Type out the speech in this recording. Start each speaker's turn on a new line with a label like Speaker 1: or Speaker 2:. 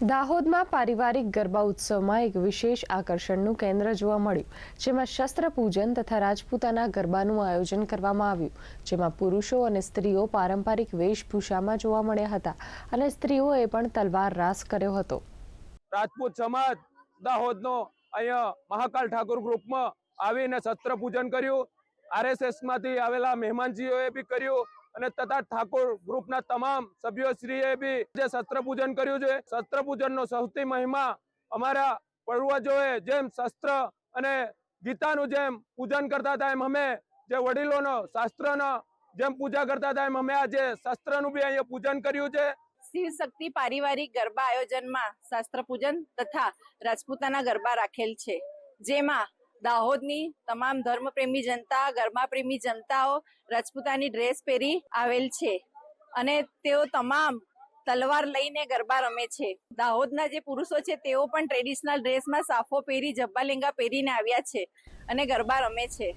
Speaker 1: દાહોદમાં પારિવારિક ગરબા ઉત્સવમાં એક વિશેષ આકર્ષણનું કેન્દ્ર જોવા મળ્યું, જેમાં શસ્ત્ર પૂજન તથા રાજપૂતાના ગરબાનું આયોજન કરવામાં આવ્યું, જેમાં પુરુષો અને સ્ત્રીઓ પારંપરિક વેશભૂષામાં જોવા મળ્યા હતા અને સ્ત્રીઓએ પણ તલવાર રાસ કર્યો હતો।
Speaker 2: રાજપૂત સમાજ દાહોદનો અહીંયા મહાકાલ ઠાકોર ગ્રુપમાં આવીને શસ્ત્ર પૂજન કર્યું। RSS માંથી આવેલા મહેમાનજીઓએ બી કર્યું અને તથા ઠાકોર ગ્રુપના તમામ સભ્યોશ્રીએ બી જે શસ્ત્ર પૂજન કર્યું છે। શસ્ત્ર પૂજનનો સૌથી મહિમા અમારા પૂર્વજોએ જેમ શસ્ત્ર અને ગીતાનું જેમ પૂજન કરતા હતા, એમ અમે જે વડીલોનો શાસ્ત્રના જેમ પૂજા કરતા હતા, એમ અમે આજે શસ્ત્રનું બી અહીંયા પૂજન કર્યું છે।
Speaker 3: શિવ શક્તિ પારિવારિક ગરબા આયોજનમાં શાસ્ત્ર પૂજન તથા રાજપૂતાના ગરબા રાખેલ છે, જેમાં દાહોદની તમામ ધર્મપ્રેમી જનતા, ગરબા પ્રેમી જનતાઓ રાજપૂતાની ડ્રેસ પહેરી આવેલ છે અને તેઓ તમામ તલવાર લઈને ગરબા રમે છે। દાહોદના જે પુરુષો છે તેઓ પણ ટ્રેડિશનલ ડ્રેસમાં સાફો પહેરી, જબ્બા લેંગા પહેરીને આવ્યા છે અને ગરબા રમે છે।